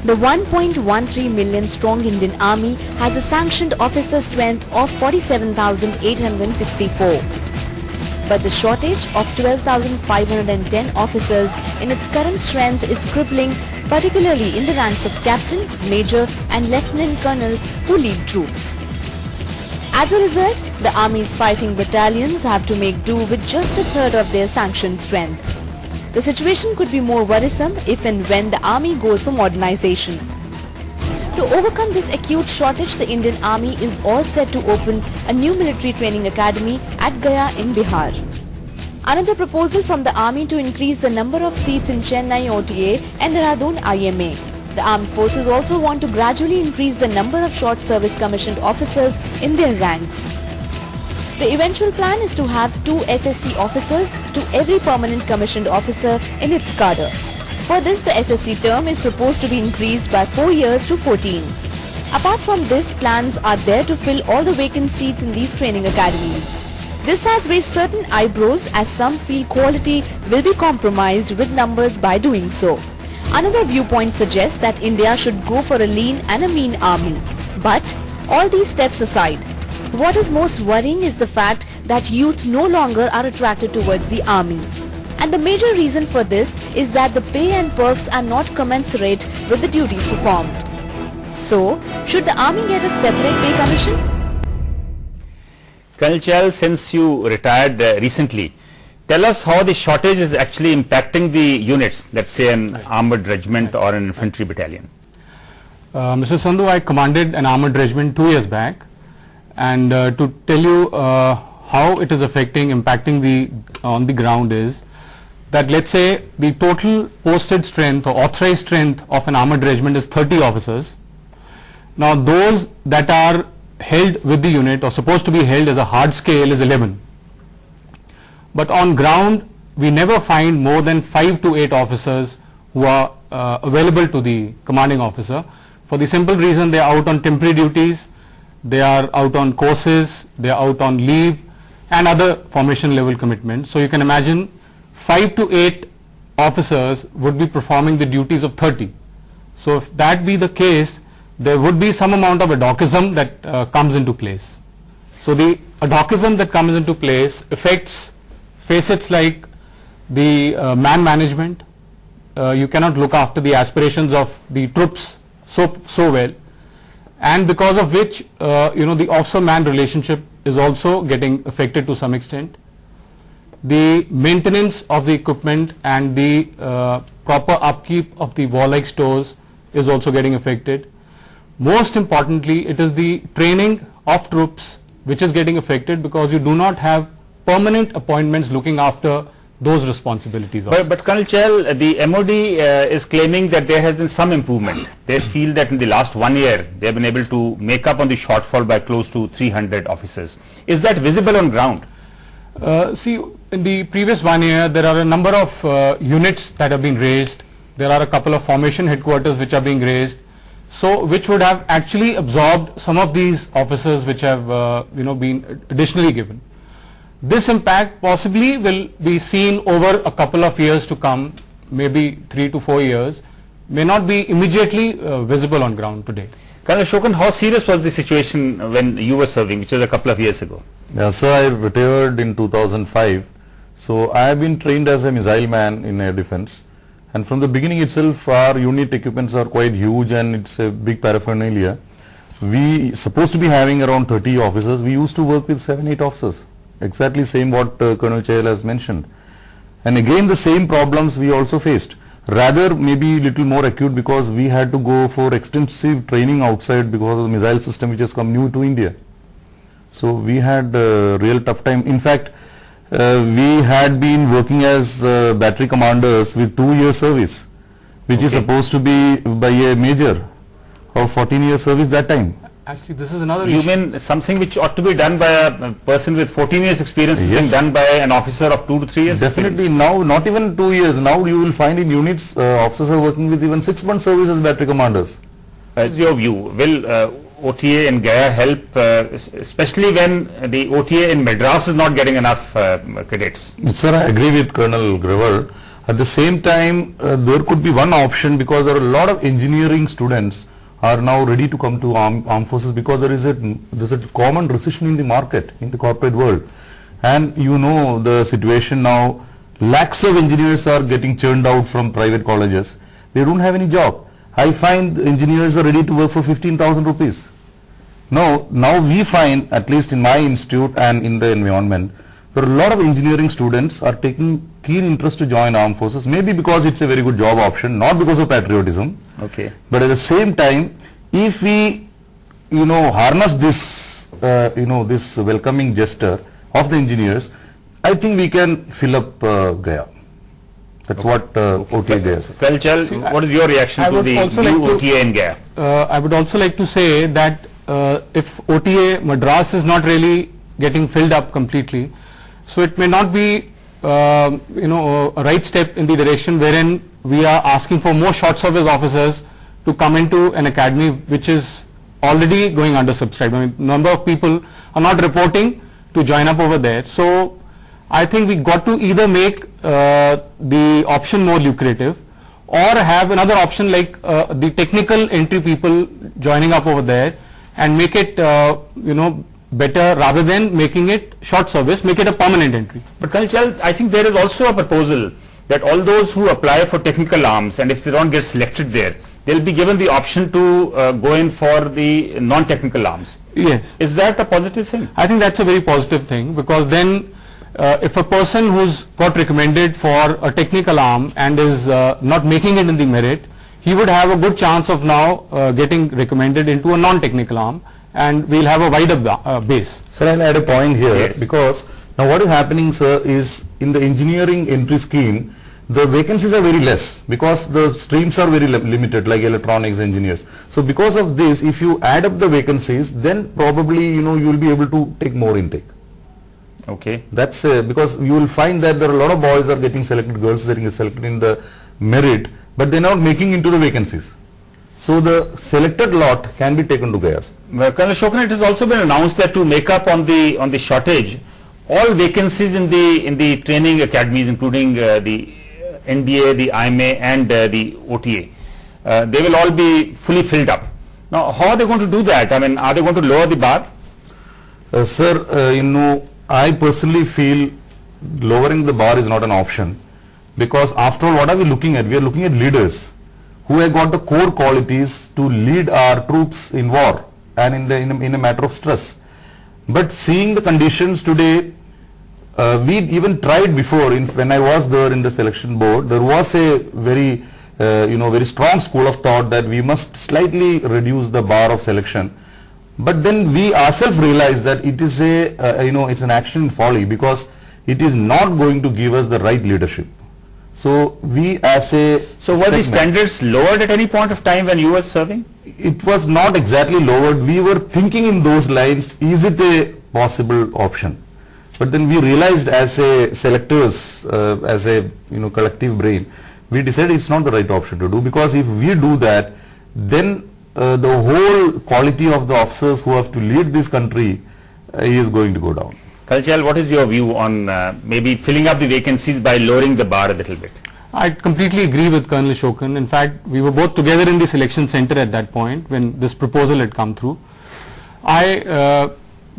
The 1.13 million strong Indian Army has a sanctioned officer strength of 47,864. But the shortage of 12,510 officers in its current strength is crippling, particularly in the ranks of captain, major and lieutenant colonels who lead troops. As a result, the Army's fighting battalions have to make do with just a third of their sanctioned strength. The situation could be more worrisome if and when the Army goes for modernization. To overcome this acute shortage, the Indian Army is all set to open a new military training academy at Gaya in Bihar. Another proposal from the Army to increase the number of seats in Chennai OTA and Dehradun IMA. The armed forces also want to gradually increase the number of short service commissioned officers in their ranks. The eventual plan is to have 2 SSC officers to every permanent commissioned officer in its cadre. For this, the SSC term is proposed to be increased by 4 years to 14. Apart from this, plans are there to fill all the vacant seats in these training academies. This has raised certain eyebrows as some feel quality will be compromised with numbers by doing so. Another viewpoint suggests that India should go for a lean and a mean army. But all these steps aside, what is most worrying is the fact that youth no longer are attracted towards the army. And the major reason for this is that the pay and perks are not commensurate with the duties performed. So, should the army get a separate pay commission? Colonel Chahal, since you retired recently, tell us how the shortage is actually impacting the units, let's say an armored regiment or an infantry battalion. Mr. Sandhu, I commanded an armored regiment 2 years back, and to tell you how it is impacting on the ground is that, let's say, the total posted strength or authorized strength of an armored regiment is 30 officers. Now those that are held with the unit or supposed to be held as a hard scale is 11. But on ground, we never find more than 5 to 8 officers who are available to the commanding officer, for the simple reason they are out on temporary duties, they are out on courses, they are out on leave and other formation level commitments. So you can imagine 5 to 8 officers would be performing the duties of 30. So if that be the case, there would be some amount of adhocism that comes into place. So the adhocism that comes into place affects facets like the man management. You cannot look after the aspirations of the troops so well, and because of which the officer-man relationship is also getting affected to some extent. The maintenance of the equipment and the proper upkeep of the warlike stores is also getting affected. Most importantly, it is the training of troops which is getting affected, because you do not have permanent appointments looking after those responsibilities. But Colonel Chahal, the MOD is claiming that there has been some improvement. They feel that in the last 1 year they have been able to make up on the shortfall by close to 300 officers. Is that visible on ground? See, in the previous 1 year there are a number of units that have been raised. There are a couple of formation headquarters which are being raised, so which would have actually absorbed some of these officers which have been additionally given. This impact possibly will be seen over a couple of years to come, maybe 3 to 4 years, may not be immediately visible on ground today. Colonel Ashokan, how serious was the situation when you were serving, which was a couple of years ago? Yeah, sir, I retired in 2005. So I have been trained as a missile man in air defense, and from the beginning itself our unit equipments are quite huge and it's a big paraphernalia. We supposed to be having around 30 officers. We used to work with 7-8 officers. Exactly same what Colonel Chahal has mentioned, and again the same problems we also faced, rather maybe little more acute, because we had to go for extensive training outside because of the missile system which has come new to India. So we had a real tough time. In fact, we had been working as battery commanders with 2-year service, which is supposed to be by a major of 14-year service that time. Actually, this is another issue. You mean something which ought to be done by a person with 14 years experience is being done by an officer of 2 to 3 years? Definitely now, not even 2 years. Now you will find in units officers are working with even 6 months service as battery commanders. Your view, will OTA in Gaya help, especially when the OTA in Madras is not getting enough cadets? Sir, I agree with Colonel Graver. At the same time, there could be one option, because there are a lot of engineering students are now ready to come to armed forces, because there's a common recession in the market, in the corporate world. And you know the situation now, lakhs of engineers are getting churned out from private colleges. They don't have any job. I find engineers are ready to work for 15,000 rupees. Now we find, at least in my institute and in the environment, there are a lot of engineering students are taking keen interest to join armed forces, maybe because it's a very good job option, not because of patriotism. Okay. But at the same time, if we, harness this, this welcoming gesture of the engineers, I think we can fill up Gaya. That's what OTA Gaya says. Well, Chal, what is your reaction to the new OTA in Gaya? I would also like to say that if OTA Madras is not really getting filled up completely, so it may not be a right step in the direction wherein we are asking for more short service officers to come into an academy which is already going undersubscribed. I mean, number of people are not reporting to join up over there. So I think we got to either make the option more lucrative, or have another option like the technical entry people joining up over there, and make it better, rather than making it short service, make it a permanent entry. But Chal, I think there is also a proposal that all those who apply for technical arms, and if they don't get selected there, they'll be given the option to go in for the non-technical arms. Yes. Is that a positive thing? I think that's a very positive thing, because then if a person who's got recommended for a technical arm and is not making it in the merit, he would have a good chance of now getting recommended into a non-technical arm, and we'll have a wider base. Sir, I'll add a point here, yes. Because now what is happening, sir, is in the engineering entry scheme, the vacancies are very less, because the streams are very limited, like electronics engineers. So because of this, if you add up the vacancies, then probably you will be able to take more intake. Okay. That's because you will find that there are a lot of boys are getting selected, girls are getting selected in the merit, but they're not making into the vacancies. So the selected lot can be taken to Gayas. Well, Colonel Ashokan, it has also been announced that to make up on the shortage, all vacancies in the training academies, including the NDA, the IMA, and the OTA, they will all be fully filled up. Now, how are they going to do that? I mean, are they going to lower the bar? Sir, I personally feel lowering the bar is not an option, because after all, what are we looking at? We are looking at leaders who have got the core qualities to lead our troops in war and in a matter of stress. But seeing the conditions today, we even tried before. When I was there in the selection board, there was a very very strong school of thought that we must slightly reduce the bar of selection. But then we ourselves realized that it is it's an action in folly, because it is not going to give us the right leadership. So we as a So were the standards lowered at any point of time when you were serving? It was not exactly lowered. We were thinking in those lines, is it a possible option? But then we realized as a selectors, as a collective brain, we decided it's not the right option to do, because if we do that, then the whole quality of the officers who have to lead this country is going to go down. Kalchal, what is your view on maybe filling up the vacancies by lowering the bar a little bit? I completely agree with Colonel Ashokan. In fact, we were both together in the selection center at that point when this proposal had come through. I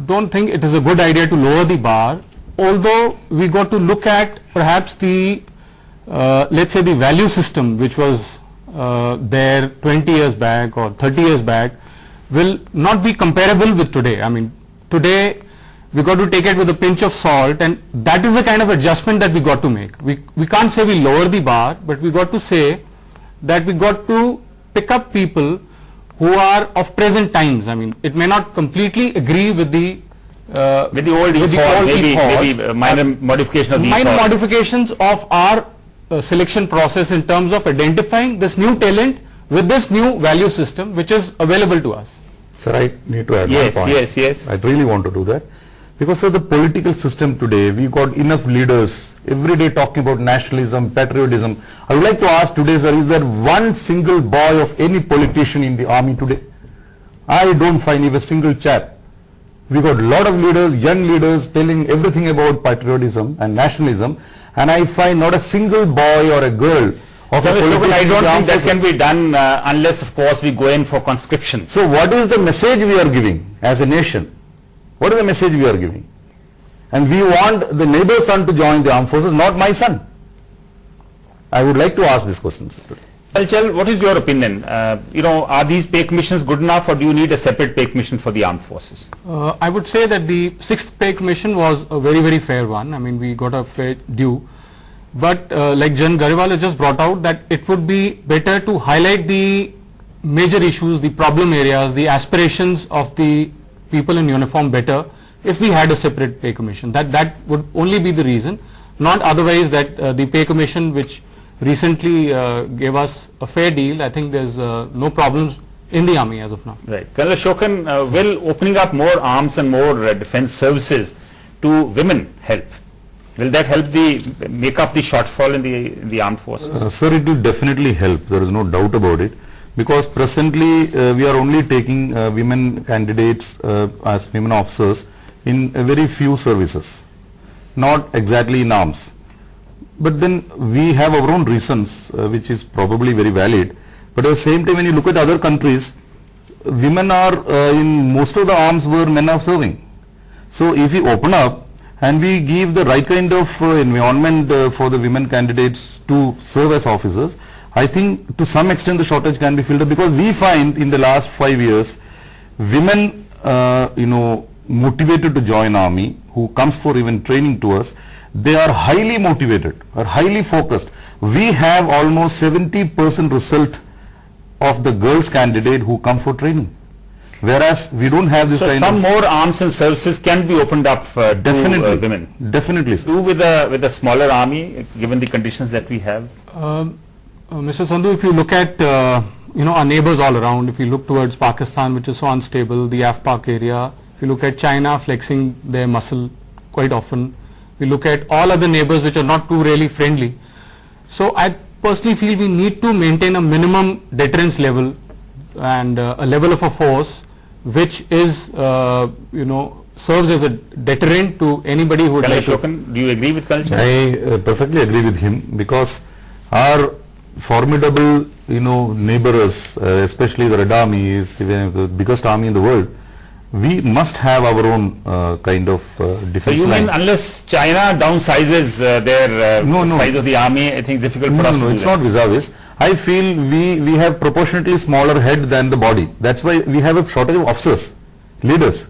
don't think it is a good idea to lower the bar, although we got to look at perhaps the let's say the value system which was there 20 years back or 30 years back will not be comparable with today. I mean, today we got to take it with a pinch of salt, and that is the kind of adjustment that we got to make. We can't say we lower the bar, but we got to say that we got to pick up people who are of present times. I mean, it may not completely agree with the old ethos, maybe minor modification of the minor ethos. modifications of our selection process in terms of identifying this new talent with this new value system which is available to us. Sir, I need to add Yes, one point. yes. I really want to do that. Because of the political system today, we got enough leaders every day talking about nationalism, patriotism. I would like to ask today, sir, is there one single boy of any politician in the army today? I don't find even a single chap. We got a lot of leaders, young leaders, telling everything about patriotism and nationalism, and I find not a single boy or a girl of a Colonel Shogun, I politician don't in the think armed that can forces. be done unless, of course, we go in for conscription. So what is the message we are giving as a nation? What is the message we are giving? And we want the neighbor's son to join the armed forces, not my son. I would like to ask this question, sir. Kalchal, what is your opinion? Are these pay commissions good enough, or do you need a separate pay commission for the armed forces? I would say that the 6th pay commission was a very, very fair one. I mean, we got a fair due. But like Jan Gariwal has just brought out, that it would be better to highlight the major issues, the problem areas, the aspirations of the people in uniform better if we had a separate pay commission. That would only be the reason, not otherwise that the pay commission which recently gave us a fair deal. I think there's no problems in the army as of now. Right. Colonel Ashokan, will opening up more arms and more defense services to women help? Will that help make up the shortfall in the armed forces? Sir, it will definitely help. There is no doubt about it. Because presently we are only taking women candidates as women officers in a very few services, not exactly in arms. But then we have our own reasons, which is probably very valid. But at the same time, when you look at other countries, women are in most of the arms where men are serving. So if we open up and we give the right kind of environment for the women candidates to serve as officers, I think to some extent the shortage can be filled up, because we find in the last 5 years women motivated to join army, who comes for even training to us, they are highly motivated or highly focused. We have almost 70% result of the girls candidate who come for training, whereas we don't have this So kind some of more arms and services can be opened up definitely to women. Definitely, sir. Do with a smaller army, given the conditions that we have. Mr. Sandhu, if you look at our neighbors all around, if you look towards Pakistan, which is so unstable, the AFPAK area, if you look at China flexing their muscle quite often, we look at all other neighbors which are not too really friendly. So I personally feel we need to maintain a minimum deterrence level and a level of a force which is serves as a deterrent to anybody who would Colonel like to. Ashokan, do you agree with Culture? I perfectly agree with him, because our formidable neighbors, especially the Red Army, is even the biggest army in the world. We must have our own kind of defense So you line. mean unless China downsizes their No. size of the army, I think it's difficult for us to do it's that. not vis-a-vis. I feel we have proportionately smaller head than the body. That's why we have a shortage of officers, leaders.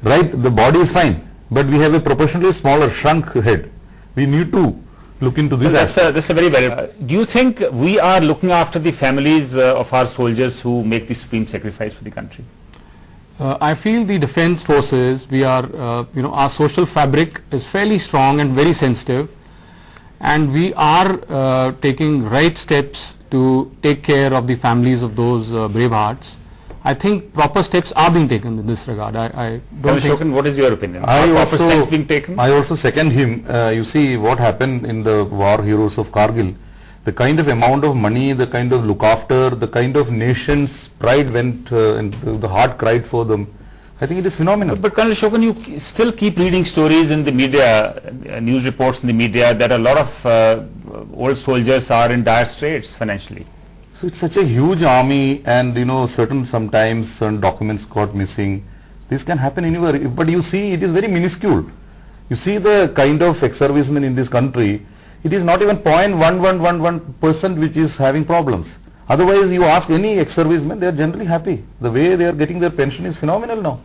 Right? The body is fine, but we have a proportionally smaller shrunk head. We need to look into this Well, aspect. that's a very valid. Do you think we are looking after the families of our soldiers who make the supreme sacrifice for the country? I feel the defense forces, we are, our social fabric is fairly strong and very sensitive, and we are taking right steps to take care of the families of those brave hearts. I think proper steps are being taken in this regard. I don't think. Ashokan, what is your opinion? I Are proper also- steps being taken? I also second him. You see what happened in the war heroes of Kargil. The kind of amount of money, the kind of look after, the kind of nation's pride went and the heart cried for them. I think it is phenomenal. But Colonel Ashokan, you still keep reading stories in the media, news reports in the media, that a lot of old soldiers are in dire straits financially. So it's such a huge army, and sometimes certain documents got missing. This can happen anywhere, but you see it is very minuscule. You see the kind of ex-servicemen in this country, it is not even 0.1111% which is having problems. Otherwise, you ask any ex-serviceman, they are generally happy. The way they are getting their pension is phenomenal now.